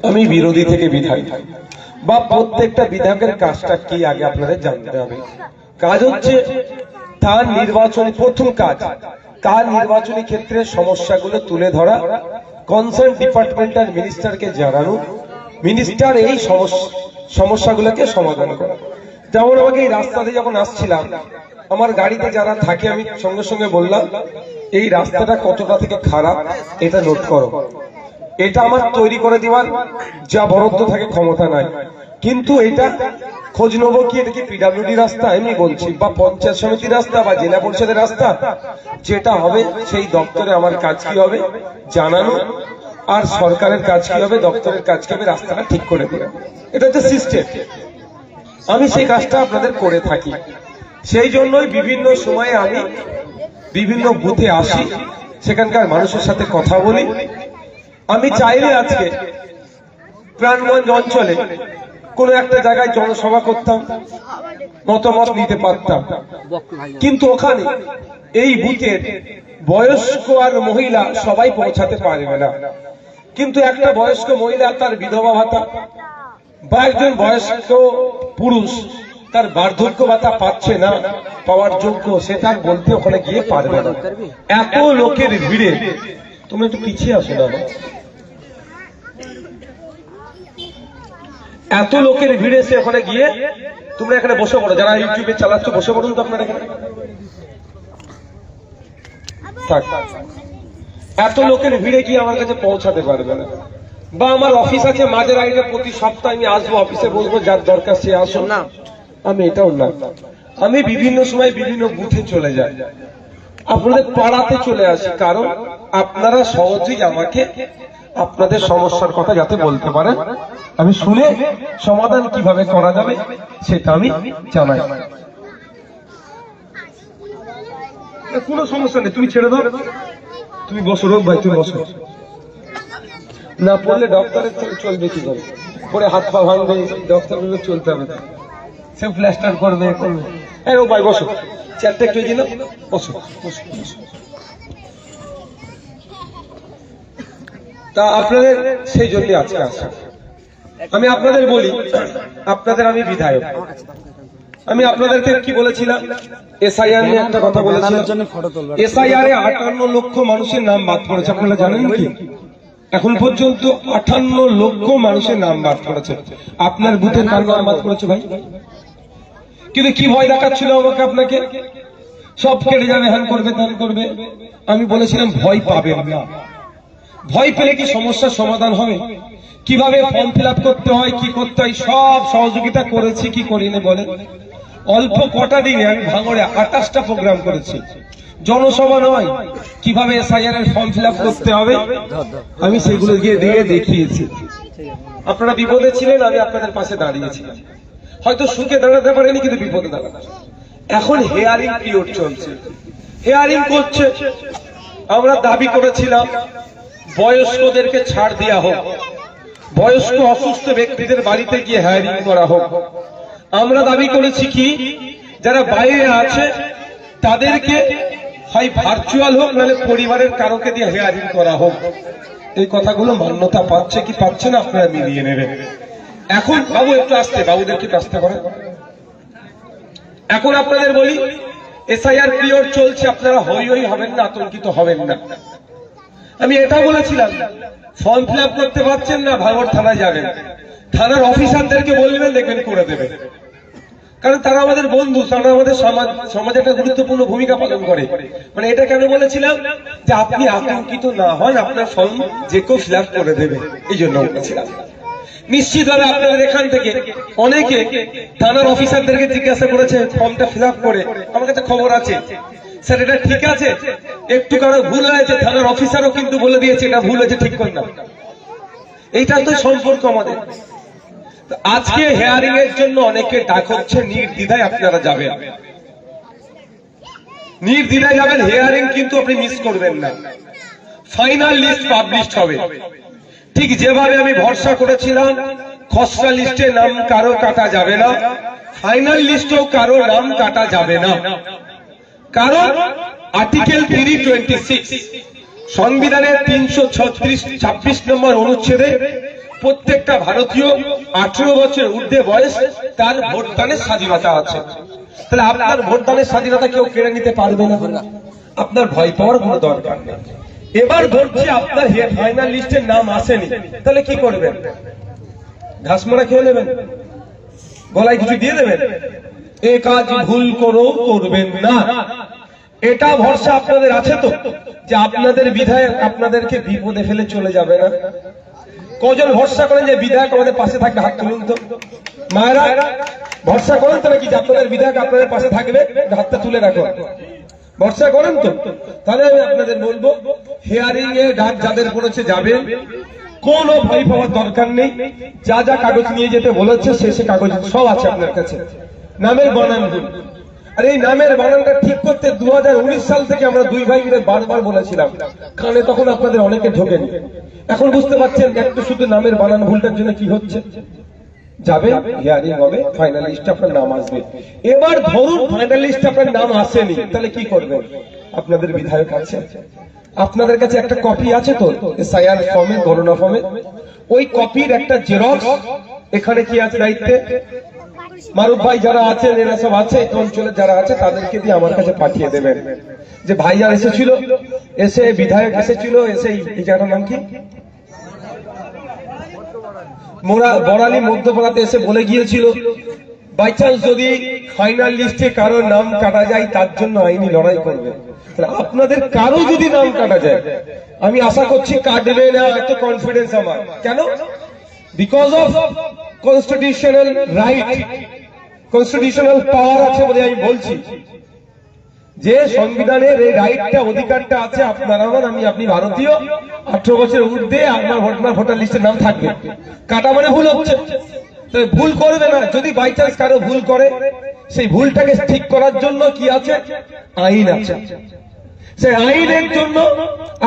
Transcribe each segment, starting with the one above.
আমি বিরোধী থেকে বিধায়ক বা প্রত্যেকটা বিধায়কের কাজটা কি আগে আপনাদের জানতে হবে। কাজ হচ্ছে তার নির্বাচনী প্রথম কাজ, তার নির্বাচনী ক্ষেত্রে সমস্যাগুলো তুলে ধরা, কনসার্ন ডিপার্টমেন্টাল মিনিস্টারকে জানানো, মিনিস্টার এই সমস্যাগুলোকে সমাধান করা। যেমন আমাকে এই রাস্তাতে যখন আসছিলাম, আমার গাড়িতে যারা থাকে আমি সঙ্গে সঙ্গে বললাম এই রাস্তাটা কতটা থেকে খারাপ এটা নোট করো। এটা আমার তৈরি করে দেওয়ার যা বরাদ্দ থাকে ক্ষমতা নাই, কিন্তু এটা খোঁজ নেবো কি এটা কি পিডব্লিউডি রাস্তা আমি বলছি, বা পঞ্চায়েত সমিতির রাস্তা বা জেলা পরিষদের রাস্তা, যেটা হবে সেই দপ্তরে আমার কাজ কি হবে জানানো, আর সরকারের কাজ কি হবে দপ্তরের কাজ কি হবে রাস্তাটা ঠিক করে দেওয়া। এটা হচ্ছে সিস্টেম। আমি সেই কাজটা আপনাদের করে থাকি। সেই জন্যই বিভিন্ন সময়ে আমি বিভিন্ন বুথে আসি, সেখানকার মানুষের সাথে কথা বলি। আমি চাইলে আজকে প্রাণগঞ্জ অঞ্চলে কোন একটা জায়গায় জনসভা করতাম, মতামত নিতে পারতাম, কিন্তু ওখানে এই বুথের বয়স্ক আর মহিলা সবাই পৌঁছাতে পারবে না। কিন্তু একটা বয়স্ক মহিলা তার বিধবা ভাতা বা একজন বয়স্ক পুরুষ তার বার্ধক্য ভাতা পাচ্ছে না, পাওয়ার যোগ্য, সে তার বলতে ওখানে গিয়ে পারবে না। এত লোকের ভিড়ে তোমরা একটু পিছিয়ে আসো না, এত লোকের ভিড়ে সে ওখানে গিয়ে তোমরা এখানে বসে পড়ো, যারা ইউটিউবে চালাচ্ছ বসে পড়ুন তো আপনারা এখানে। এত লোকের ভিড়ে গিয়ে আমার কাছে পৌঁছাতে পারবে না। বা আমার অফিস আছে মাঝের আগে প্রতি সপ্তাহে আমি আসবো, অফিসে বলবো যার দরকার সে আসো না, আমি এটাও না। আমি বিভিন্ন সময় বিভিন্ন বুথে চলে যাই, আপনাদের পাড়াতে চলে আসি, কারণ আপনারা সহজেই আমাকে আপনাদের সমস্যার কথা যাতে বলতে পারেন, আমি শুনে সমাধান কিভাবে করা যাবে সেটা আমি জানাই। কোনো সমস্যা নেই, তুমি ছেড়ে দাও, তুমি বসো। রোগ ভাই তুমি বসো, না পড়লে ডক্টরের থেকে চলবে কি করে, পরে হাত পা ভাঙবে, ডক্টর চলতে হবে, সে প্লাস্টার করবে করবে। এই রোগ ভাই বসো, চেয়ারটা একটু এগিয়ে নাও, বসো বসো বসো। তা আপনাদের সেই জন্য আজকে আসা। আমি আপনাদের বলি, আপনাদের আমি বিধায়ক, আমি আপনাদেরকে কি বলেছিলাম, এসআইআর নিয়ে একটা কথা বলেছিলাম। এসআইআর এ 58 লক্ষ মানুষের নাম বাদ পড়েছে, আপনারা জানেন কি? এখন পর্যন্ত 58 লক্ষ মানুষের নাম বাদ পড়েছে। আপনার বুথের কার নাম বাদ পড়েছে ভাই? কিন্তু কি ভয় দেখাচ্ছিল আমাকে, আপনাকে সব কেটে যাবে, হ্যান করবে ত্যান করবে। আমি বলেছিলাম ভয় পাবেন না। ভয় পেলে কি সমস্যার সমাধান হবে? কিভাবে ফর্ম ফিল আপ করতে হয়, কি করতে হয়, সব সহযোগিতা করেছি কি করিনি বলেন? অল্প কটা দিনে আমি ভাঙড়ে 28টা প্রোগ্রাম করেছি, জনসভা নয়, কিভাবে এসআইআর এর ফর্ম ফিল আপ করতে হবে আমি সেগুলো গিয়ে দিয়ে দেখিয়েছি। আপনারা বিপদে ছিলেন, আমি আপনাদের পাশে দাঁড়িয়েছিলাম। হয়তো সুখে দাঁড়াতে পারেনি, কিন্তু বিপদে দাঁড়াতে। এখন হেয়ারিং পিরিয়ড চলছে, হেয়ারিং করছে। আমরা দাবি করেছিলাম বয়স্কদেরকে ছাড় দেওয়া হোক, বয়স্ক অসুস্থ ব্যক্তিদের বাড়িতে গিয়ে হেয়ারিং করা হোক। আমরা দাবি করেছি কি যারা বাইরে আছে তাদেরকে হয় ভার্চুয়াল হোক, নাহলে পরিবারের কারোকে দিয়ে হেয়ারিং করা হোক। এই কথাগুলো মান্যতা পাচ্ছে কি পাচ্ছে না আপনারা মিলিয়ে নেবেন। এখন বাবু একটু আসতে, বাবুদেরকে আসতে করেন। এখন আপনাদের বলি, এসআইআর পিরিয়ড চলছে, আপনারা হই হই হবেন না, আতঙ্কিত হবেন না। আমি এটা বলেছিলাম ফর্ম ফিল আপ করতে পারছেন না, ভাঙড় থানায় যাবেন, থানার অফিসারদেরকে বলবেন, দেখবেন করে দেবে, কারণ তারা আমাদের বন্ধু, তারা আমাদের সমাজে একটা গুরুত্বপূর্ণ ভূমিকা পালন করে। মানে এটা কেন বলেছিলাম যে আপনি আতঙ্কিত না হন, আপনার ফর্ম যে কেউ ফিল আপ করে দেবে, এই জন্য বলেছিলাম। নিশ্চিতভাবে আপনাদের এখান থেকে অনেকে থানার অফিসারদেরকে জিজ্ঞাসা করেছে ফর্মটা ফিল আপ করে, আমার কাছে খবর আছে স্যার এটা ঠিক আছে, একটু কারো ভুল হয়েছে, থানার অফিসারও কিন্তু বলে দিয়েছে এটা ভুল হয়েছে, ঠিক করে না। এইটা তো সম্পর্ক আমাদের। আজকে হেয়ারিং এর জন্য অনেকে ডাক হচ্ছে, নির্দ্বিধায় আপনারা যাবেন, নির্দ্বিধায় যাবেন। হেয়ারিং কিন্তু আপনি মিস করবেন না। ফাইনাল লিস্ট পাবলিশ হবে, ঠিক যেভাবে আমি ভরসা করেছিলাম খসড়া লিস্টে নাম কারো কাটা যাবে না, ফাইনাল লিস্টেও কারো নাম কাটা যাবে না। কারণ আর্টিকেল 326 সংবিধানের 336 26 নম্বর অনুচ্ছেদে প্রত্যেকটা ভারতীয় 18 বছর ঊর্ধ্বে বয়স তার ভোটদানের স্বাধীনতা আছে। তাহলে আপনার ভোটদানের স্বাধীনতা কেউ কেড়ে নিতে পারবে না, আপনার ভয় পাওয়ার কোনো দরকার নেই। এবার ধরছি আপনার ফাইনাল লিস্টের নাম আসেনি, তাহলে কি করবেন? ঘাসমরা খেয়ে নেবেন, গলায় কিছু দিয়ে দেবেন? এ কাজ ভুল করবেন না। এটা ভরসা আপনাদের আছে তো যে আপনাদের বিধায়ক আপনাদেরকে বিপদে ফেলে চলে যাবে না? কজন ভরসা করেন যে বিধায়ক আমাদের পাশে থাকবে? হাত তুলুন তো মায়েরা। ভরসা করেন তো নাকি যে আপনাদের বিধায়ক আপনাদের পাশে থাকবে? হাতটা তুলে রাখো। ভরসা করেন তো? তাহলে আমি আপনাদের বলবো, হিয়ারিং এ ডাক যাদের করেছে যাবেন, কোনো ভয় পাওয়ার দরকার নেই। যা যা কাগজ নিয়ে যেতে বলেছে সে কাগজ সব আছে আপনার কাছে। নামের বানান ভুল, আর এই নামের বানানটা ঠিক করতে 2019 সাল থেকে আমরা দুই ভাই মিলে বারবার বলেছিলাম, কানে তখন আপনাদের অনেকে ঢোকেনি। এখন বুঝতে পারছেন একটু শুধু নামের বানান ভুলটার জন্য কি হচ্ছে। যাবে, হিয়ারিং হবে, ফাইনাল লিস্টে আপনার নাম আসবে। এবার ধরুন ফাইনাল লিস্টে আপনার নাম আসেনি, তাহলে কি করবেন? আপনাদের বিধায়ক আছে, আপনাদের কাছে একটা কপি আছে তো এসআইআর ফর্মে, গণনা ফর্মে, ওই কপির একটা জেরক্স এখানে কি আছে দায়িত্বে? মারুফ ভাই যারা আছেন, এরা সব আছে অঞ্চলে যারা আছে, তাদেরকে দিয়ে আমার কাছে পাঠিয়ে দেবেন যে ভাইয়া এসেছিল, এসে বিধায়ক এসেছিল, এসে এই জায়গাটার নাম কি বড়ালি মধ্যপাড়াতে এসে বলে গিয়েছিল বাই চান্স যদি ফাইনাল লিস্টে কারো নাম কাটা যায় তার জন্য আইনি লড়াই করবে। আপনাদের কারো যদি নাম কাটা যায়, আমি আশা করছি কাটবে না, এত কনফিডেন্স আমার। কেন? Because of constitutional right, constitutional পাওয়ার আছে বলে আমি বলছি যে সংবিধানের এই রাইটটা, অধিকারটা আছে আপনার আমার, আমি আপনি ভারতীয়, 18 বছর ঊর্ধ্বে আপনার ভোটার লিস্টের নাম থাকবে। কাটা মানে ভুল হচ্ছে, ভুল করবে না। যদি বাই চান্স কারো ভুল করে, সেই ভুলটাকে ঠিক করার জন্য কি আছে? আইন আছে। সেই আইনের জন্য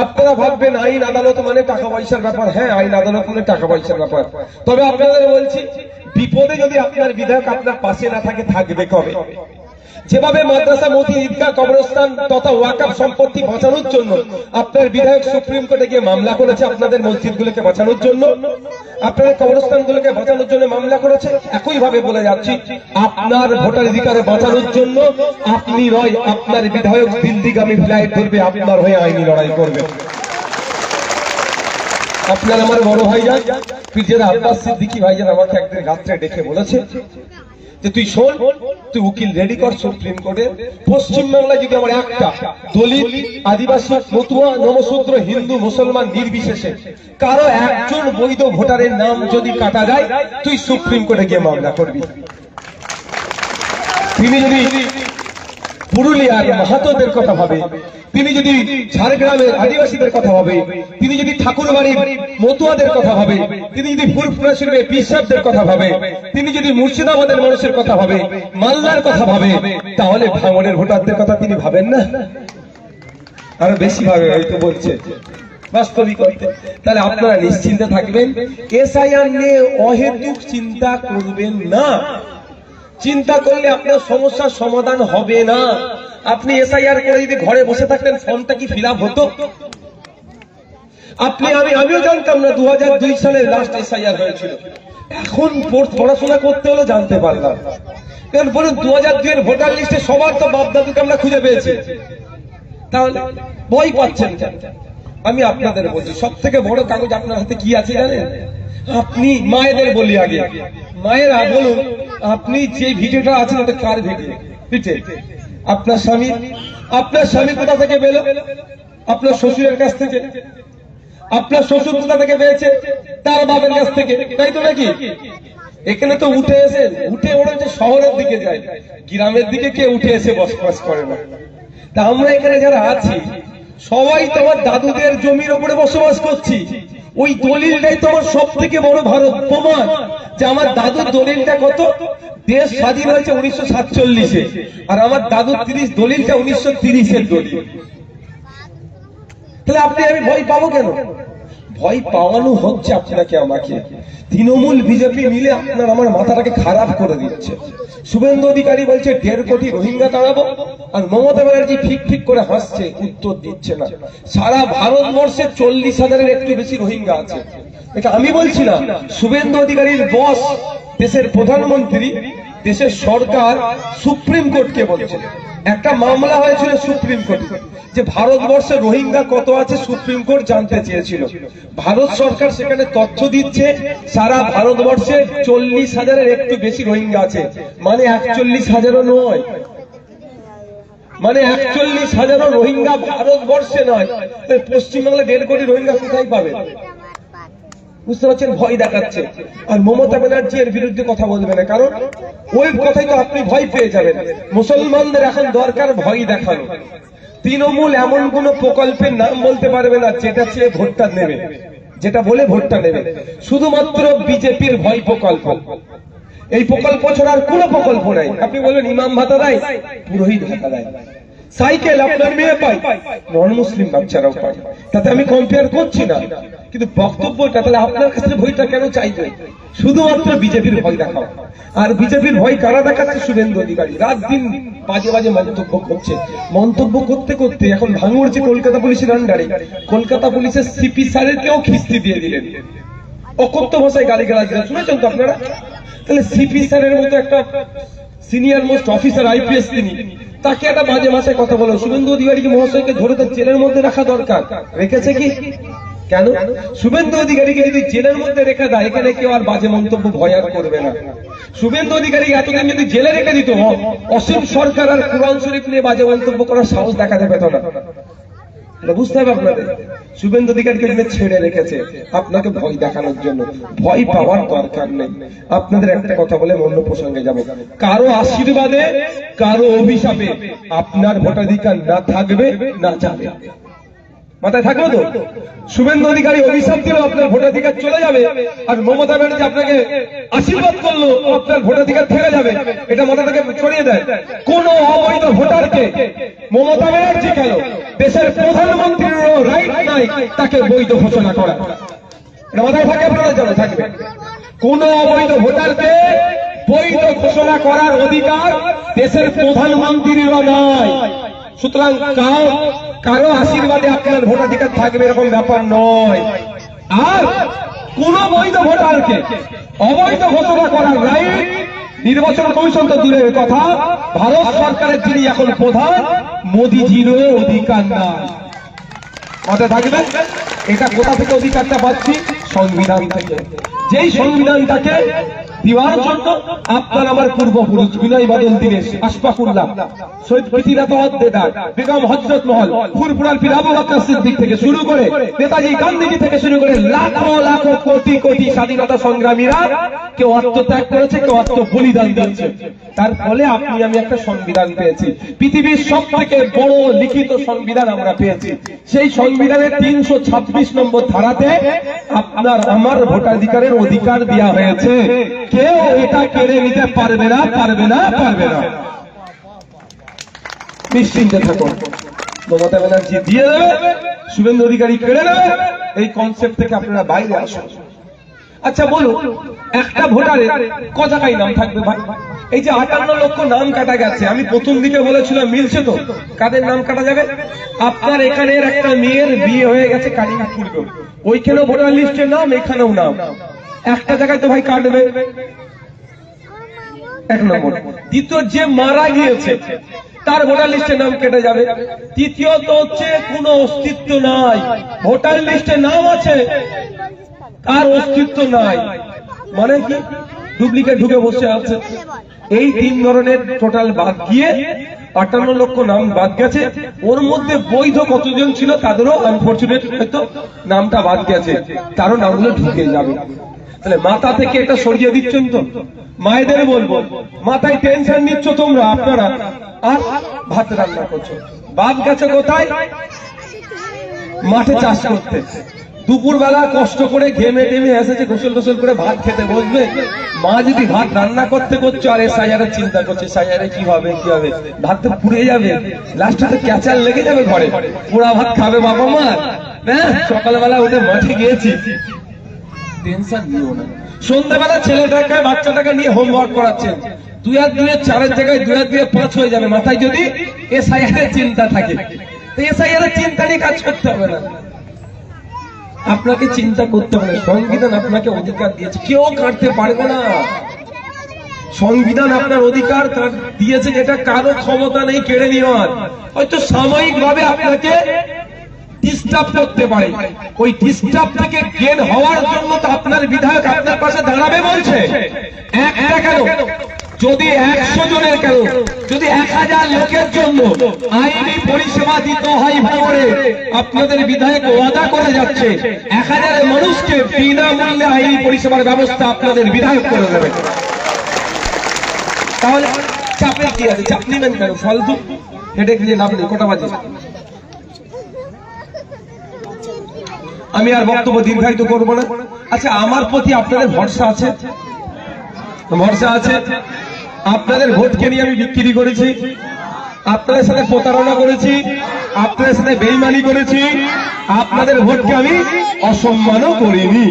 আপনারা ভাববেন আইন আদালত মানে টাকা পয়সার ব্যাপার। হ্যাঁ, আইন আদালত মানে টাকা পয়সার ব্যাপার। তবে আপনাদের বলছি, বিপদে যদি আপনার বিধায়ক আপনার পাশে না থাকে, থাকবে কবে? যেভাবে মাদ্রাসা, মসজিদ, ঈদগাহ, কবরস্থান তথা ওয়াকফ সম্পত্তি বাঁচানোর জন্য আপনার বিধায়ক সুপ্রিম কোর্টে গিয়ে মামলা করেছে, আপনাদের মসজিদগুলোকে বাঁচানোর জন্য, আপনাদের কবরস্থানগুলোকে বাঁচানোর জন্য মামলা করেছে, একই ভাবে বলে যাচ্ছি আপনার ভোটার অধিকারে বাঁচানোর জন্য আপনি নয়, আপনার বিধায়ক দিল্লিগামী ফ্লাইট ধরবে, আপনার হয়ে আইনি লড়াই করবে। আপনার আমার বড় ভাইজান পীরজাদা আব্বাস সিদ্দিকী ভাইজান আমাকে একদিন রাত্রে ডেকে বলেছে যে তুই শোন, তুই উকিল রেডি কর সুপ্রিম কোর্টে, পশ্চিমবাংলায় যদি আমার একটা দলিত, আদিবাসী, মতুয়া, নমশূদ্র, হিন্দু, মুসলমান নির্বিশেষে কারো একজন বৈধ ভোটারের নাম যদি কাটা যায়, তুই সুপ্রিম কোর্টে গিয়ে মামলা করবি। তিনি যদি পুরুলিয়ার মাহাতোদের কথা ভাবে, তিনি যদি ঝাড়গ্রামের আদিবাসীদের কথা ভাবে, তিনি যদি ঠাকুরবাড়ির মতুয়াদের কথা ভাবে, তিনি যদি ফুরফুরা শরীফের পীর সাহেবদের কথা ভাবে, তিনি যদি মুর্শিদাবাদের মানুষের কথা ভাবে, মালদার কথা ভাবে, তাহলে ভাঙনের ভোটারদের কথা তিনি ভাবেন না? আরো বেশি ভাবে হয়তো বলছে বাস্তবিক অর্থে। তাহলে আপনারা নিশ্চিন্তে থাকবেন, এসআইআর নিয়ে অহেতুক চিন্তা করবেন না। চিন্তা করলে আপনার সমস্যার সমাধান হবে না। আপনি এসআইআর করে যদি ঘরে বসে থাকতেন, ফর্মটা কি ফিল আপ হতো? আমিও জানতাম না 2002 সালে লাস্ট এসআইআর হয়েছিল। এখন পড়াশোনা করতে হলে জানতে পারলাম। কারণ বলুন 2002 এর ভোটার লিস্টে সবার তো বাপ দাদুকে আমরা খুঁজে পেয়েছি, তাহলে বই পাচ্ছেন কেন? আমি আপনাদের বলছি, সব থেকে বড় কাগজ আপনার হাতে কি আছে জানেন? আপনি মায়েদের বলি আগে, মায়েরা বলুন, আপনি যে ভিডিওটা আছে ওটা কার ভিডিও? পিঠে আপনার স্বামী। আপনার স্বামী কোথা থেকে পেলো? আপনার শ্বশুরের কাছ থেকে। আপনার শ্বশুর কোথা থেকে পেয়েছে? তার বাবার কাছ থেকে, তাই তো নাকি? এখানে তো উঠে ওরা যে শহরের দিকে যায়, গ্রামের দিকে কে উঠে এসে বসবাস করে না। তা আমরা এখানে যারা আছি সবাই তো আমার দাদুদের জমির উপরে বসবাস করছি। ওই দলিলটাই তো আমার সব থেকে বড় ভারত প্রমাণ যে আমার দাদুর দলিলটা কত, দেশ স্বাধীন হয়েছে 1947-এ, আর আমার দাদুর 30 দলিলটা 1930-এর দলিল। তাহলে আমি ভয় পাবো কেন? ভয় পাওয়ানো হচ্ছে আপনাকে আমাকে। তৃণমূল বিজেপি মিলে আপনার আমার মাথাটাকে খারাপ করে দিচ্ছে। শুভেন্দু অধিকারী বলছে 1.5 কোটি রোহিঙ্গা তাড়াবো, আর মমতা ব্যানার্জি ঠিক করে হাসছে, উত্তর দিচ্ছে না। সারা ভারতবর্ষে 40,000-এর একটু বেশি রোহিঙ্গা আছে, এটা আমি বলছি না, শুভেন্দু অধিকারীর বস দেশের প্রধানমন্ত্রী, দেশের সরকার সুপ্রিম কোর্টকে বলছে। একটা মামলা হয়েছিল সুপ্রিম কোর্টে যে ভারতবর্ষে রোহিঙ্গা কত আছে সুপ্রিম কোর্ট জানতে চেয়েছিল। ভারত সরকার সেখানে তথ্য দিচ্ছে সারা ভারতবর্ষে 40,000-এর একটু বেশি রোহিঙ্গা আছে, মানে 41,000-ও নয়, মানে 41,000-ও রোহিঙ্গা ভারতবর্ষে নয়। পশ্চিমবাংলা 1.5 কোটি রোহিঙ্গা কোথায় পাবে? বুঝতে পারছেন? ভয় দেখাচ্ছে। আর মমতা ব্যানার্জি এর বিরুদ্ধে কথা বলবে না, কারণ ওই কথাই তো আপনি ভয় পেয়ে যাবেন। মুসলমানদের এখন দরকার ভয় দেখানো। তৃণমূল এমন কোন প্রকল্পের নাম বলতে পারবে না যেটা চেয়ে ভোটটা নেবে, যেটা বলে ভোটটা নেবে। শুধুমাত্র বিজেপির ভয় প্রকল্প। এই প্রকল্প ছাড়া আর কোন প্রকল্প নাই। আপনি বলবেন ইমাম ভাতা দেয়, পুরোহিত ভাতা দেয়, সাইকেল আপনার মেয়ে পায়, নন মুসলিম বাচ্চারাও পায়। তাতে আমি কম্পেয়ার করছি না, কিন্তু বক্তব্যটা তাহলে আপনার কাছে ভয়টা কেন চাইবে? শুধুমাত্র বিজেপির ভয় দেখাও। আর বিজেপির ভয় কারা দেখাচ্ছে? শুভেন্দু অধিকারী রাত দিন বাজে বাজে মন্তব্য করছে। মন্তব্য করতে করতে এখন ভাঙড় যে কলকাতা পুলিশের আন্ডারে, কলকাতা পুলিশের সিপি স্যারেরকেও খিস্তি দিয়ে দিলেন, অকথ্য ভাষায় গালিগালাজ দিলেন। শুনেছেন তো আপনারা? তাহলে সিপি স্যারের মতো একটা সিনিয়র মোস্ট অফিসার আইপিএস, তিনি তাকে একটা বাজে ভাষায় কথা বলো। শুভেন্দু অধিকারীকে মহাশয়কে ধরে তার জেলের মধ্যে রাখা দরকার। রেখেছে কি? কেন? শুভেন্দু অধিকারীকে যদি জেলের মধ্যে রেখে দেয়, এখানে কেউ আর বাজে মন্তব্য ভয় আর করবে না। শুভেন্দু অধিকারী এতদিন যদি জেলে রেখে দিত, অসীম সরকার আর কুরআন শরীফ নিয়ে বাজে মন্তব্য করার সাহস দেখাতে পেত না। বুঝতে হবে আপনাদের। শুভেন্দু অধিকারীকে ছেড়ে রেখেছে আপনাকে ভয় দেখানোর জন্য। ভয় পাওয়ার দরকার নেই। আপনাদের একটা কথা বলে অন্য প্রসঙ্গে যাব। কারো আশীর্বাদে, কারো অভিশাপে আপনার ভোটাধিকার না থাকবে না যাবে। মাথায় থাকলো তো? শুভেন্দু অধিকারী অভিশাপ দিল, আপনার ভোটাধিকার চলে যাবে। আর মমতা ব্যানার্জি আপনাকে আশীর্বাদ করলো, আপনার ভোটাধিকার থেকে যাবে। এটা মাথা থেকে ছড়িয়ে দেয়। কোন অবৈধ ভোটারকে মমতা ব্যানার্জি কেন, দেশের প্রধানমন্ত্রীরও রাইট নাই তাকে বৈধ ঘোষণা করা। এটা মাথায় থাকে, আপনারা জানা থাকবে। কোন অবৈধ ভোটারকে বৈধ ঘোষণা করার অধিকার দেশের প্রধানমন্ত্রীরও নাই। সুতরাং কারো আশীর্বাদে আপনার ভোটাধিকার থাকবে এরকম ব্যাপার নয়। আর কোন বৈধ ভোটারকে অবৈধ ঘোষণা করার রাইট নির্বাচন কমিশন তো দূরের কথা, ভারত সরকারের যিনি এখন প্রধান মোদিজিরও অধিকার নাই। মাথায় থাকবে। এটা কোথা থেকে অধিকারটা পাচ্ছি? সংবিধান থেকে। যেই সংবিধানটাকে দেওয়ার জন্য আপনার আমার পূর্বপুরুষ বিনয় বাদল দীনেশ, আশফাকুল্লাহ, শহীদ পৃথিবীনাথ দেদার, বেগম হযরত মহল, ফুরফুরার পীর আবু বকর সিদ্দিক থেকে শুরু করে নেতাজি গান্ধীজি থেকে শুরু করে লাখো লাখো কোটি কোটি স্বাধীনতা সংগ্রামীরা কেউ আত্মত্যাগ করেছে, কেউ আত্ম বলিদান দিয়েছে। তার ফলে আপনি আমি একটা সংবিধান পেয়েছি। পৃথিবীর সব থেকে বড় লিখিত সংবিধান আমরা পেয়েছি। সেই সংবিধানের 326 নম্বর ধারাতে আপনার আমার ভোটাধিকারের অধিকার দেওয়া হয়েছে। কেউ এটা কেড়ে নিতে পারবে না, পারবে না, পারবে না। নিশ্চিন্তে থাকুন। মমতা ব্যানার্জি দিয়ে দেবে, শুভেন্দু অধিকারী কেড়ে নেবে। এই কনসেপ্ট থেকে আপনারা বাইরে আসুন। আচ্ছা বলুন, একটা ভোটারের ক জায়গায় নাম থাকবে ভাই? এই যে 58 লক্ষ নাম কাটা গেছে, আমি প্রথম দিকে বলেছিলাম মিলছে তো? কাদের নাম কাটা যাবে? আপনার এখানের একটা মেয়ের বিয়ে হয়ে গেছে কালিকাপুরে, ওইখানেও ভোটার লিস্টে নাম, এখানেও নাম। একটা জায়গায় তো ভাই কাটবে। এক নম্বর। দ্বিতীয়, যে মারা গিয়েছে তার ভোটার লিস্টে নাম কেটে যাবে। তৃতীয়ত হচ্ছে কোনো অস্তিত্ব নাই, ভোটার লিস্টে নাম আছে তার অস্তিত্ব নাই, মানে কি ডুপ্লিকেট ঢুকে বসে আছে। এই 3 ধরনের টোটাল বাদ গিয়ে 58 লক্ষ নাম বাদ গেছে। ওর মধ্যে বৈধ কতজন ছিল তাদেরও আনফরচুনেট হয়তো নামটা বাদ গেছে, তারও নামগুলো ঢুকে যাবে। তাহলে মাথা থেকে এটা সরিয়ে দিচ্ছেন তো? মায়েদের বলবো, মাথায় টেনশন নিচ্ছ তোমরা, আপনারা আর ভাত রান্না করছো। বাপ গেছে কোথায়? মাঠে চাষ করতে। দুপুর বেলা কষ্ট করে ঘেমে টেমে এসেছে, গোসল টোসল করে ভাত খেতে বসবে। মা যদি ভাত রান্না করতে করছো আর এসআইআর চিন্তা করছে, এসআইআর কি হবে কি হবে, ভাত তো পুড়ে যাবে, লাস্টে তো ক্যাচার লেগে যাবে ঘরে, পোড়া ভাত খাবে বাবা মা। হ্যাঁ, সকালবেলা উঠে মাঠে গিয়েছি, টেনশন নিও না। সন্ধ্যাবেলা ছেলেটাকে বাচ্চাটাকে নিয়ে হোমওয়ার্ক করাচ্ছেন, 2 আর 2 4 জায়গায় 2 আর 2 5 হয়ে যাবে, মাথায় যদি এসআইআর চিন্তা থাকে। তো এসআইআর চিন্তা নিয়ে কাজ করতে হবে না। আপনাকে চিন্তা করতে হবে। সংবিধান আপনাকে অধিকার দিয়েছে, কেউ কাটতে পারবে না। সংবিধান আপনার অধিকার দিয়েছে, যেটা কারো ক্ষমতা নেই কেড়ে নেওয়ার। হয়তো সাময়িক ভাবে আপনাকে ডিস্টার্ব করতে পারে, ওই ডিস্টার্ব থেকে গেন হওয়ার জন্য তো আপনার বিধায়ক আপনার পাশে দাঁড়াবে বলছে। একটা কেন, যদি 100 জনের, কেন যদি 1000 লোকের জন্য আইনি পরিষেবা দিতে হয় ভাঙড়ে, আপনাদের বিধায়ক ওয়াদা করে যাচ্ছে 1000 মানুষকে বিনামূল্যে আইনি পরিষেবার ব্যবস্থা আপনাদের বিধায়ক করে দেবে। তাহলে চাপের কি আছে? চাপ নেবেন কেন? ফালতু হেডেক নিয়ে লাভ নেই। কটা বাজে? আমি আর বক্তব্য দীর্ঘায়িত করবো না। আচ্ছা, আমার প্রতি আপনাদের ভরসা আছে? ভরসা আছে? আপনাদের ভোটকে নিয়ে আমি বিক্রি করেছি, আপনাদের সাথে প্রতারণা করেছি, আপনাদের সাথে বেইমানি করেছি, আপনাদের ভোটকে আমি অসম্মানও করিনি।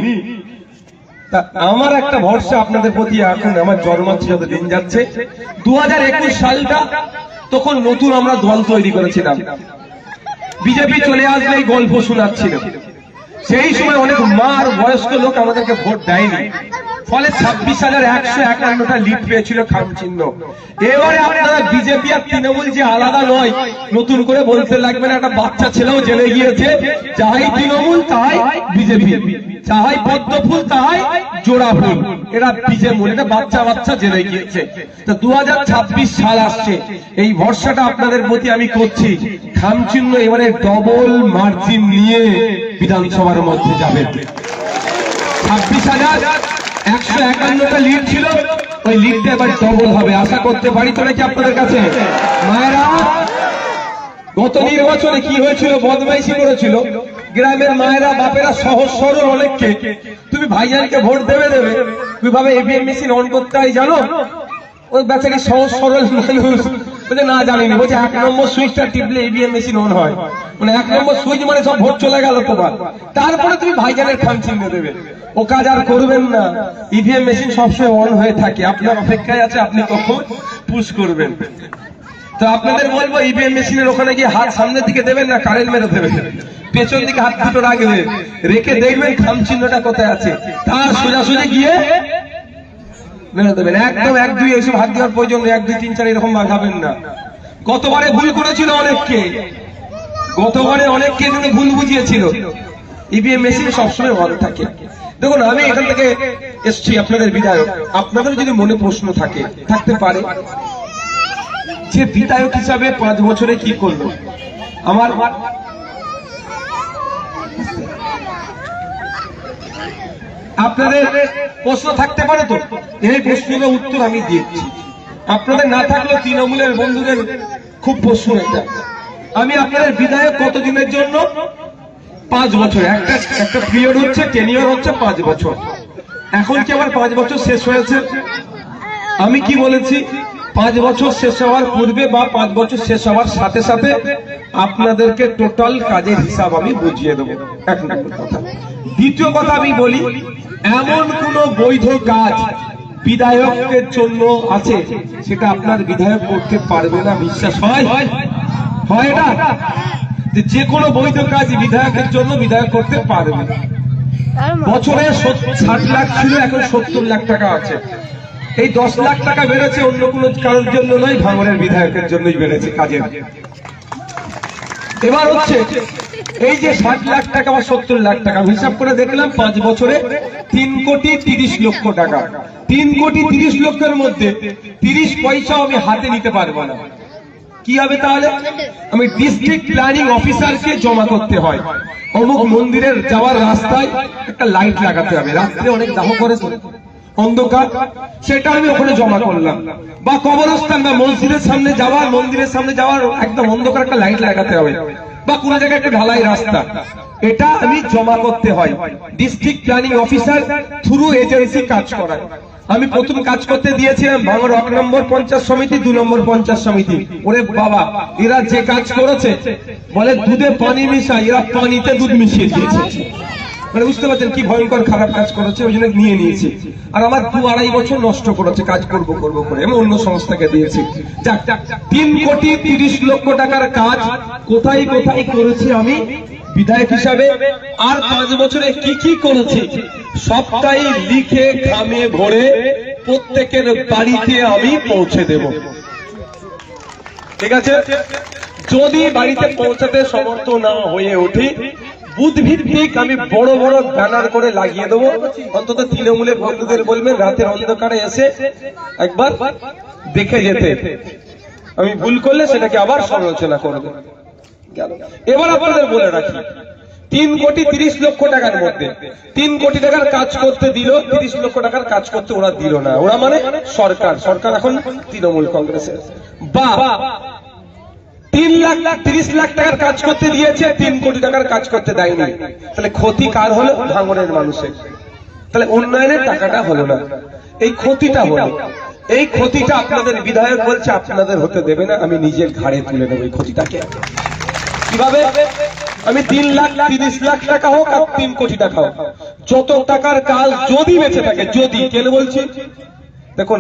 তা আমার একটা ভরসা আপনাদের প্রতি এখন আমার জন্মাচ্ছে যত দিন যাচ্ছে। 2021 সালটা তখন নতুন আমরা দল তৈরি করেছিলাম, বিজেপি চলে আসলে এই গল্প শোনাচ্ছিল। সেই সময় অনেক মা আর বয়স্ক লোক আমাদেরকে ভোট দেয়নি, ফলে 26,151টা লিড পেয়েছিল খামচিহ্ন। এবারে আপনারা বিজেপি আর তৃণমূল যে আলাদা নয়, নতুন করে বলতে লাগবে না। একটা বাচ্চা ছেলেও জেলে গিয়েছে, যাহাই তৃণমূল তাহাই বিজেপি, যাহাই পদ্ম ফুল তাহাই জোড়া ফুল, এরা বিজেমূল, এটা বাচ্চা বাচ্চা জেলে গিয়েছে। তো 2026 সাল আসছে, এই ভরসাটা আপনাদের প্রতি আমি করছি। খামচিহ্ন এবারে ডবল মার্জিন নিয়ে বিধানসভার মধ্যে যাবে। 26,151টা লিড ছিল, ওই লিডটা এবার ডবল হবে, আশা করতে পারি তো নাকি আপনাদের কাছে? মায়েরা, গত নির্বাচনে কি হয়েছিল? বদমাইশি করেছিল গ্রামের মায়েরা বাপেরা, সহজ সরল অনেককে। তুমি ভাইজানকে ভোট দেবে, তুমি ভাবে ইভিএম মেশিন অন করতে হয় জানো? ওই বেচারি সহজ সরল মানুষ বলছে না জানিনি, বলছে 1 নম্বর সুইচটা টিপলে ইভিএম মেশিন অন হয়। মানে 1 নম্বর সুইচ মানে সব ভোট চলে গেল তোমার। তারপরে তুমি ভাইজানের খাম চিহ্ন দেবে, ও কাজ আর করবেন না। ইভিএম মেশিন সবসময় অন হয়ে থাকে, আপনার অপেক্ষায় আছে, আপনি কখন পুশ করবেন। তো আপনাদের বলবো, ইভিএম মেশিনের ওখানে গিয়ে হাত সামনের দিকে দেবেন না, কারেন্ট মেরে দেবেন, পেছন দিকে হাত দুটো রাখবেন, রেখে দেখবেন খাম চিহ্নটা কোথায় আছে, তার সোজাসুজি গিয়ে মেরে দেবেন। একদম 1, 2 এইসব হাত দেওয়ার প্রয়োজন নেই, 1, 2, 3, 4 এরকম ভাগাবেন না। গতবারে ভুল করেছিল অনেককে, গতবারে অনেককে কিন্তু ভুল বুঝিয়েছিল। ইভিএম মেশিন সবসময় অন থাকে। দেখুন, আমি এখান থেকে এসছি আপনাদের বিধায়ক। আপনাদের যদি মনে প্রশ্ন থাকতে পারে যে বিধায়ক হিসাবে 5 বছরে কি করলো, আমার আপনাদের প্রশ্ন থাকতে পারে তো, এই প্রশ্নের উত্তর আমি দিয়েছি। আপনাদের না থাকলেও তৃণমূলের বন্ধুদের খুব প্রশ্ন এটা। আমি আপনাদের বিধায়ক কতদিনের জন্য? 5 বছর। একটা পিরিয়ড হচ্ছে, টেনিয়র হচ্ছে 5 বছর। এখন কি আমার 5 বছর শেষ হয়েছে? আমি কি বলেছি? 5 বছর শেষ হওয়ার পূর্বে বা 5 বছর শেষ হওয়ার সাথে সাথে আপনাদেরকে টোটাল কাজের হিসাব আমি বুঝিয়ে দেবো। এক নম্বর কথা। দ্বিতীয় কথা আমি বলি, এমন কোন বৈধ কাজ বিধায়কের জন্য আছে সেটা আপনার বিধায়ক করতে পারবে না, বিশ্বাস হয়? হয় না? যে কোনো বৈধ কাজ বিধায়কের জন্য বিধায়ক করতে পারবে। বছরে 60 লাখ ছিল, এখন 70 লাখ টাকা আছে। এই 10 লাখ টাকা বেড়েছে অন্য কোনো কারোর জন্য নয়, ভাঙড়ের বিধায়কের জন্যই বেড়েছে কাজের। এবার হচ্ছে এই যে 60 লাখ টাকা বা 70 লাখ টাকা হিসাব করে দেখলাম 5 বছরে 3,30,00,000 টাকা। 3,30,00,000 মধ্যে 30 পয়সাও আমি হাতে নিতে পারবো না। কি হবে তাহলে? আমি ডিস্ট্রিক্ট প্ল্যানিং অফিসারকে জমা করতে হয়। অমুক মন্দিরের যাওয়ার রাস্তায় একটা লাইট লাগাতে হবে, রাত্রে অনেক দাহ করে অন্ধকার, সেটা আমি ওখানে জমা করলাম। বা কবরস্থান বা মসজিদের সামনে যাওয়ার, মন্দিরের সামনে যাওয়ার একদম অন্ধকার একটা লাইট লাগাতে হবে, বা কোন জায়গায় একটা ঢালাই রাস্তা, এটা আমি জমা করতে হয়। District planning officer through agency কাজ করায়। আমি প্রথম কাজ করতে দিয়েছিলাম ভাঙড় 1 নম্বর পঞ্চায়েত সমিতি, 2 নম্বর পঞ্চায়েত সমিতি। ওরে বাবা, এরা যে কাজ করেছে বলে দুধে পানি মিশায়, এরা পানিতে দুধ মিশিয়ে দিয়েছে। মানে বুঝতে পারছেন কি ভয়ঙ্কর খারাপ কাজ করেছে, ওই জন্য নিয়ে নিয়েছি। আর আমার 2-2.5 বছর নষ্ট করেছে কাজ করব করে, আমি অন্য সংস্থাকে দিয়েছি। 3 কোটি 30 লক্ষ টাকার কাজ কোথায় কোথায় করেছি আমি বিধায়ক হিসাবে, আর 5 বছরে কি কি করেছি সবটাই লিখে খামে ভরে প্রত্যেকের বাড়িতে আমি পৌঁছে দেব। ঠিক আছে? যদি বাড়িতে পৌঁছাতে সমর্থ না হয়ে উঠি, বুথ ভিত্তিক আমি বড় বড় ব্যানার করে লাগিয়ে দেবো। অন্তত তৃণমূলের বন্ধুদের বলবেন রাতের অন্ধকারে এসে একবার দেখে যেতে, আমি ভুল করলে সেটাকে আবার সমালোচনা করবে। এবার আপনাদের বলে রাখি, 3 কোটি 30 লক্ষ টাকার মধ্যে 3 কোটি টাকার কাজ করতে দিল, 30 লক্ষ টাকার কাজ করতে ওরা দিল না। ওরা মানে সরকার এখন তৃণমূল কংগ্রেসের। বা 3 লাখ টাকার কাজ করতে দিয়েছে, 3 কোটি টাকার কাজ করতে দেয়নি। তাহলে ক্ষতি কার হলো? ভাঙড়ের মানুষের। তাহলে উন্নয়নের টাকাটা হলো না, এই ক্ষতিটা হলো। এই ক্ষতিটা আপনাদের বিধায়ক বলছে আপনাদের হতে দেবে না, আমি নিজের ঘাড়ে তুলে নেব এই ক্ষতিটাকে। কিভাবে? আমি 3 লাখ 30 লাখ টাকা হোক আর 3 কোটি টাকা হোক, যত টাকার কাজ যদি বেঁচে থাকে, যদি কেন বলছি, দেখুন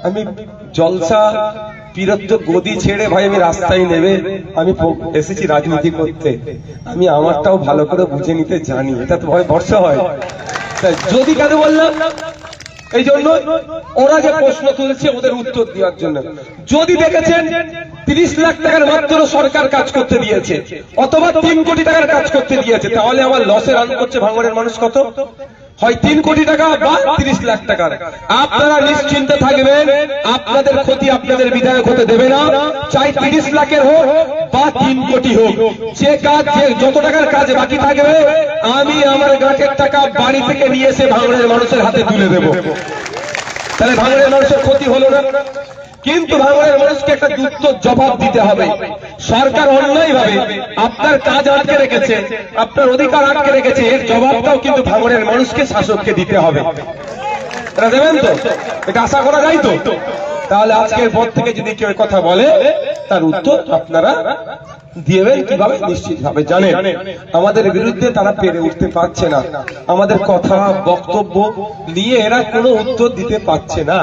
আমি জলসা পীরত্ব গদি ছেড়ে ভাই আমি রাস্তায় নেবে আমি এসেছি রাজনীতি করতে, আমি আমারটাও ভালো করে বুঝে নিতে জানি, এটা তো ভয় ভরসা হয়। যদি কেন বললাম? এই জন্য ওরা যে প্রশ্ন তুলছে ওদের উত্তর দেওয়ার জন্য। যদি দেখেছেন 30 লাখ টাকার মাত্র সরকার কাজ করতে দিয়েছে অথবা 3 কোটি টাকার কাজ করতে দিয়েছে, তাহলে আমার লসে রান করছে ভাঙড়ের মানুষ কত? হয় 3 কোটি টাকা বা 30 লাখ টাকার। আপনারা নিশ্চিন্তে থাকবেন, আপনাদের ক্ষতি আপনাদের বিধায়ক হতে দেবে না, চাই 30 লাখের হোক বা 3 কোটি হোক। যে কাজ, যে যত টাকার কাজ বাকি থাকবে আমি আমার গাঁটের টাকা বাড়ি থেকে নিয়ে এসে ভাঙড়ের মানুষের হাতে তুলে দেব। তাহলে ভাঙড়ের মানুষের ক্ষতি হলো না। কিন্তু ভাঙড়ের মানুষকে একটা যুক্ত জবাব দিতে হবে। সরকার অন্যায় ভাবে আপনার কাজ আটকে রেখেছে, আপনার অধিকার আটকে রেখেছে, এর জবাবটাও কিন্তু ভাঙড়ের মানুষকে, শাসককে দিতে হবে। এটা দেবেন তো? এটা আশা করা যায় তো? তাহলে আজকের পর থেকে যদি কেউ কথা বলে তার উত্তর আপনারা দিবেন কিভাবে? নিশ্চিত ভাবে জানেন আমাদের বিরুদ্ধে তারা পেরে উঠতে পারছে না, আমাদের কথা বক্তব্য নিয়ে এরা কোনো উত্তর দিতে পারছে না,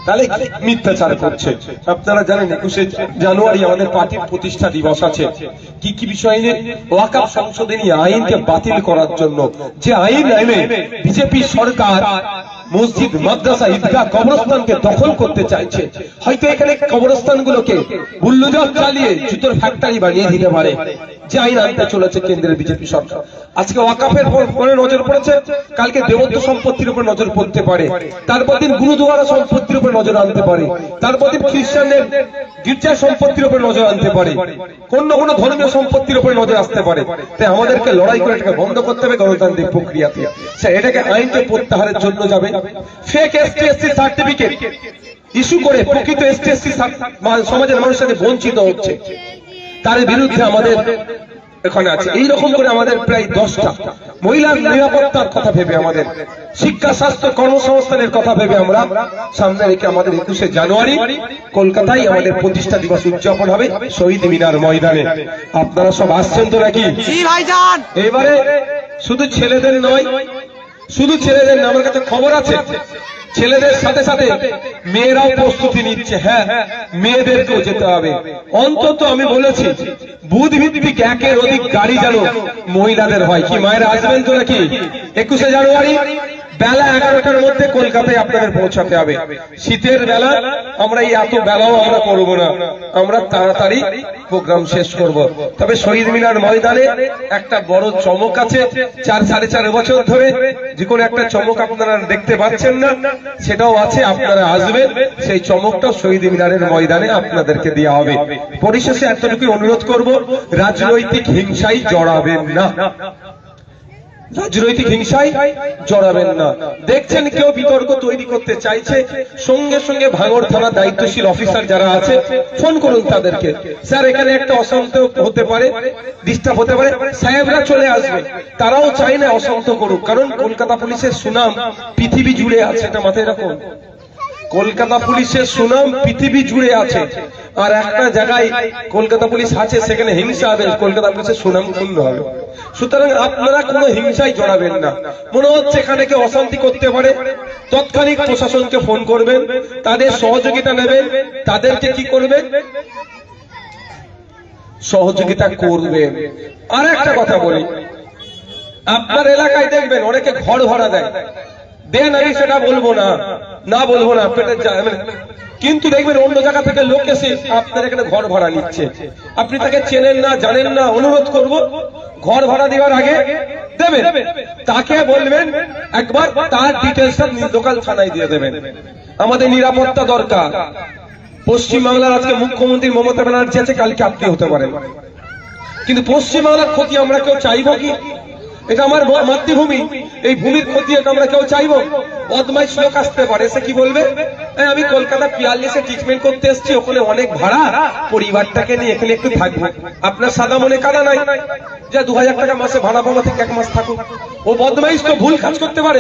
তাহলে মিথ্যাচার করছে। আপনারা জানেন 21শে জানুয়ারি আমাদের পার্টির প্রতিষ্ঠা দিবস আছে। কি কি বিষয় নিয়ে? ওয়াকফ সংশোধনী আইনকে বাতিল করার জন্য যে আইন এনে বিজেপি সরকার মসজিদ, মাদ্রাসা, ঈদগাহ, কবরস্থানকে দখল করতে চাইছে। হয়তো এখানে কবরস্থানগুলোকে বুল্ডোজার চালিয়ে জুতোর ফ্যাক্টরি বানিয়ে দিতে পারে, যে আইন আনতে চলেছে কেন্দ্রের বিজেপি সরকার। আজকে ওয়াকফের উপরে নজর পড়েছে, কালকে দেবত্ব সম্পত্তির উপর নজর পড়তে পারে, তারপর দিন গুরুদুয়ারা সম্পত্তির উপর নজর আনতে পারে, তারপর দিন খ্রিস্টানদের গির্জা সম্পত্তির উপর নজর আনতে পারে, কোন কোন ধর্মীয় সম্পত্তির উপর নজর আসতে পারে। তাই আমাদেরকে লড়াই করে এটাকে বন্ধ করতে হবে গণতান্ত্রিক প্রক্রিয়াতে। এটাকে আইনকে প্রত্যাহারের জন্য যাবে। ফেক এসটি/এসসি সার্টিফিকেট ইস্যু করে প্রকৃত এসটি/এসসি সমাজের মানুষ সাথে বঞ্চিত হচ্ছে, তার বিরুদ্ধে আমাদের এখানে আছে। এইরকম করে আমাদের প্রায় 10টা মহিলার নিরাপত্তার কথা ভেবে, আমাদের শিক্ষা, স্বাস্থ্য, কর্মসংস্থানের কথা ভেবে আমরা সামনে রেখে আমাদের 21শে জানুয়ারি কলকাতায় আমাদের প্রতিষ্ঠা দিবস উদযাপন হবে শহীদ মিনার ময়দানে। আপনারা সব আসছেন তো নাকি? এবারে শুধু ছেলেদের নয়, শুধু ছেলেদের না, আমার কাছে খবর আছে ছেলেদের সাথে সাথে মেয়েরাও প্রস্তুতি নিচ্ছে। হ্যাঁ, মেয়েদেরকেও যেতে হবে। অন্তত আমি বলেছি বুথ ভিত্তিক 1-এর অধিক গাড়ি যেন মহিলাদের হয়। কি মায়েরা আসবেন তো নাকি? 21শে জানুয়ারি বেলা 11টার মধ্যে কলকাতায় আপনাদের পৌঁছাতে হবে। শীতের বেলা আমরা এই এত বেলাও আমরা করব না, আমরা তাড়াতাড়ি প্রোগ্রাম শেষ করব। তবে শহীদ মিনার ময়দানে একটা বড় চমক আছে। 4-4.5 বছর ধরে যে কোনো একটা চমক আপনারা দেখতে পাচ্ছেন না, সেটাও আছে। আপনারা আসবেন, সেই চমকটা শহীদ মিনারের ময়দানে আপনাদেরকে দেওয়া হবে। পরিশেষে এতটুকু অনুরোধ করব, রাজনৈতিক হিংসায় জড়াবেন না, রাজনৈতিক হিংসায় জড়াবেন না। দেখছেন কেউ বিতর্ক তৈরি করতে চাইছে, সঙ্গে সঙ্গে ভাঙড় থানা দায়িত্বশীল অফিসার যারা আছে ফোন করুন তাদেরকে, স্যার এখানে একটা অশান্ত হতে পারে, ডিস্টার্ব হতে পারে, সাহেবরা চলে আসবে। তারাও চায় না অশান্ত করুক, কারণ কলকাতা পুলিশের সুনাম পৃথিবী জুড়ে আছে, এটা মাথায় রাখুন। কলকাতা পুলিশের সুনাম পৃথিবী জুড়ে আছে, আর একটা জায়গায় কলকাতা পুলিশ আছে সেখানে হিংসা হবে, কলকাতা পুলিশের সুনাম ক্ষুণ্ণ হবে। সুতরাং আপনারা কোনো হিংসায় জড়াবেন না। মনে হচ্ছে এখানে কেউ অশান্তি করতে পারে, তৎক্ষণিক প্রশাসনকে ফোন করবেন, তাদের সহযোগিতা নেবেন, তাদেরকে কি করবেন, সহযোগিতা করবেন। আর একটা কথা বলি, আপনার এলাকায় দেখবেন অনেকে ঘর ভাড়া দেয়, দেন, আমি সেটা বলবো না, পেটের কিন্তু দেখবেন অন্য জায়গা থেকে লোক এসে আপনার এখানে ঘর ভাড়া নিচ্ছে, আপনি তাকে চেনেন না, জানেন না, অনুরোধ করব ঘর ভাড়া দেওয়ার আগে দেবেন, তাকে বলবেন একবার তার ডিটেলসটা লোকাল থানায় দিয়ে দেবেন। আমাদের নিরাপত্তা দরকার। পশ্চিমবাংলার আজকে মুখ্যমন্ত্রী মমতা ব্যানার্জি আছে, কালকে আপনি হতে পারেন, কিন্তু পশ্চিমবাংলার ক্ষতি আমরা কেউ চাইবো কি? এটা আমার মাতৃভূমি, এই ভূমির ক্ষতি এটা আমরা কেউ চাইবো? বদমাইশ লোক আসতে পারে, সে কি বলবে, আমি কলকাতা ৪২-এ ট্রিটমেন্ট করতে এসেছি, ওখানে অনেক ভাড়া, পরিবারটাকে নিয়ে এখানে একটু থাকবো। আপনার সাদা মনে কানা নাই যে ২০০০ টাকা মাসে ভাড়া পাবো, থেকে ১ মাস থাকুক। ও বদমাইশ তো ভুল কাজ করতে পারে,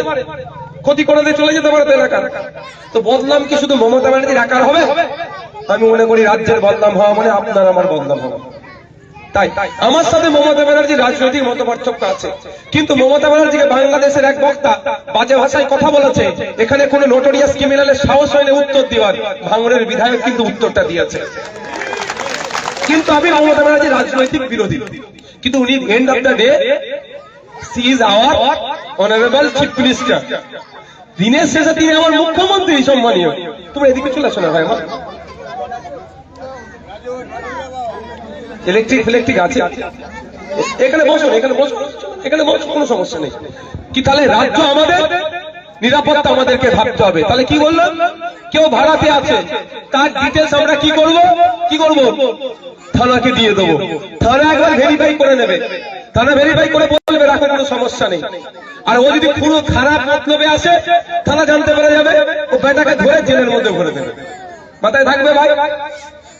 ক্ষতি করে দিয়ে চলে যেতে পারে এলাকার। তো বদনাম কি শুধু মমতা ব্যানার্জির একার হবে? আমি মনে করি রাজ্যের বদনাম হওয়া মানে আপনার আমার বদনাম হওয়া। তাই আমার সাথে মমতা ব্যানার্জির রাজনৈতিক মত পার্থক্য আছে, কিন্তু মমতা ব্যানার্জিকে বাংলাদেশের এক বক্তা বাজে ভাষায় কথা বলেছে, এখানে কোন নোটোরিয়াস ক্রিমিনালের সাহস হয়নি উত্তর দেওয়ার, ভাঙড়ের বিধায়ক কিন্তু উত্তরটা দিয়েছে। কিন্তু আমি মমতা ব্যানার্জির রাজনৈতিক বিরোধী, কিন্তু উনি end of the day she is our honourable chief minister. দিনের শেষে তিনি আমার মুখ্যমন্ত্রী সম্মানীয়। তোমরা এদিকে চলে আসো না ভাই, আমার ইলেকট্রিক আছে, এখানে বসো, কোনো সমস্যা নেই। কি তাহলে রাজ্য আমাদের, নিরাপত্তা আমাদেরকে ভাবতে হবে। তাহলে কি বললাম, কেউ ভাড়াতে আছে, তার ডিটেলস আমরা কি করব, থানাকে দিয়ে দেবো, থানা একবার ভেরিফাই করে নেবে, থানা ভেরিফাই করে বলবে রাখো, কোনো সমস্যা নেই। আর ও যদি পুরো খারাপ মতলবে আসে, থানা জানতে পারা যাবে, ও বেটাকে ধরে জেলের মধ্যে ভরে দেবে। মাথায় থাকবে ভাই।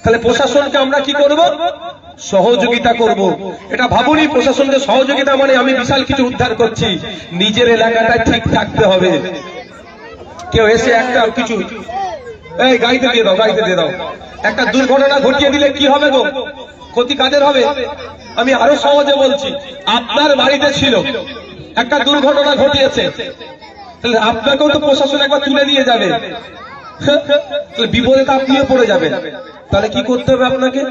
তাহলে প্রশাসনকে আমরা কি করব, সহযোগিতা করব। এটা ভাবুনি প্রশাসনকে সহযোগিতা মানে আমি বিশাল কিছু উদ্ধার করছি, নিজের এলাকাটা ঠিক থাকতে হবে। কেউ এসে একটা কিছু এই গাড়িতে দিয়ে দাও, একটা দুর্ঘটনা ঘটিয়ে দিলে কি হবে গো, ক্ষতি কাদের হবে? আমি আরো সহজে বলছি, আপনার বাড়িতে ছিল, একটা দুর্ঘটনা ঘটিয়েছে, তাহলে আপনাকেও তো প্রশাসন একবার তুলে নিয়ে যাবে, বিপদে তো আপনিও পড়ে যাবেন। তাহলে কি করতে হবে আপনাকে?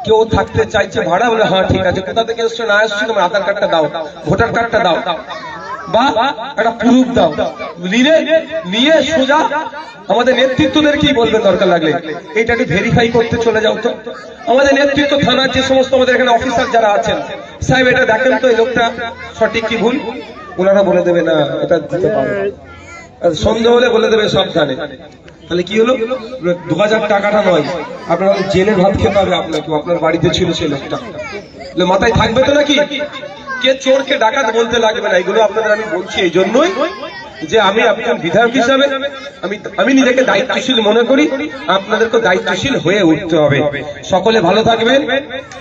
কেউ থাকতে চাইছে ভাড়া, বলে হ্যাঁ ঠিক আছে, কোথা থেকে এসছো না এসছো, তোমার আধার কার্ডটা দাও, ভোটার কার্ডটা দাও, বা একটা প্রুফ দাও, নিয়ে সোজা আমাদের নেতৃত্বদের কি বলবেন দরকার লাগলে এইটাকে ভেরিফাই করতে চলে যাও। তো আমাদের নেতৃত্ব থানার যে সমস্ত আমাদের এখানে অফিসার যারা আছেন, সাহেব এটা দেখেন তো এই লোকটা সঠিক কি ভুল, ওনারা বলে দেবে না এটা দিতে পারে, সন্দেহ হলে বলে দেবে সাবধানে। তাহলে কি হলো, ২০০০ টাকাটা নয়, আপনার জেলে ভাত খেতে হবে আপনাকে, আপনার বাড়িতে ছিল সে লোকটা, মাথায় থাকবে তো নাকি? কে চোরকে ডাকাত বলতে লাগবে না। এগুলো আপনাদের আমি বলছি এই জন্যই যে আমি একজন বিধায়ক হিসাবে আমি নিজেকে দায়িত্বশীল মনে করি, আপনাদেরকে দায়িত্বশীল হয়ে উঠতে হবে। সকলে ভালো থাকবেন।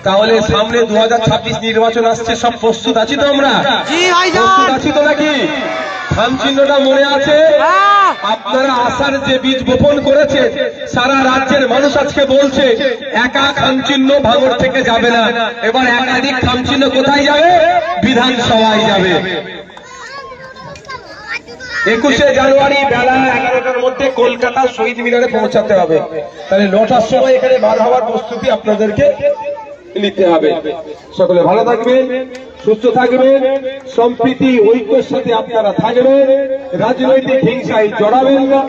তাহলে সামনে 2026 নির্বাচন আসছে, সব প্রস্তুত আছি তো আমরা? প্রস্তুত আছি তো নাকি? ধান চিহ্নটা মনে আছে? আপনারা আশার যে বীজ বপন করেছেন, সারা রাজ্যের মানুষ আজকে বলছে একা খাম চিহ্ন ভাঙড় থেকে যাবে না, এবার একাধিক খাম চিহ্ন কোথায় যাবে? বিধানসভায় যাবে। 21শে জানুয়ারি বেলা 11টার মধ্যে কলকাতা শহীদ মিনারে পৌঁছাতে হবে। তাহলে 9টার সময় এখানে বার হওয়ার প্রস্তুতি আপনাদেরকে নিতে হবে। সকলে ভালো থাকবেন, সুস্থ থাকবেন, সম্প্রীতি ঐক্যের সাথে আপনারা থাকবেন, রাজনৈতিক হিংসায় জড়াবেন না,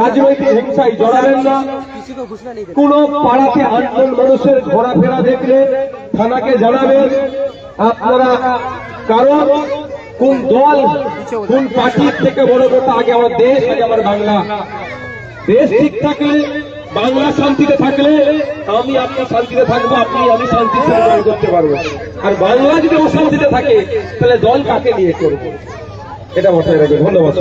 রাজনৈতিক হিংসায় জড়াবেন না। কোন পাড়াতে 8জন মানুষের ঘোরাফেরা দেখলে থানাকে জানাবেন আপনারা, কারণ কোন দল কোন পার্টির থেকে বড় কথা, আগে আমার দেশ, আগে আমার বাংলা। দেশ ঠিক থাকলে, বাংলা শান্তিতে থাকলে আমি আপনার শান্তিতে থাকবো, আপনি আমি শান্তির সাথে জয় করতে পারবো। আর বাংলা যদি অশান্তিতে থাকে তাহলে দল কাকে নিয়ে করবো, এটা মাথায় রাখবেন। ধন্যবাদ।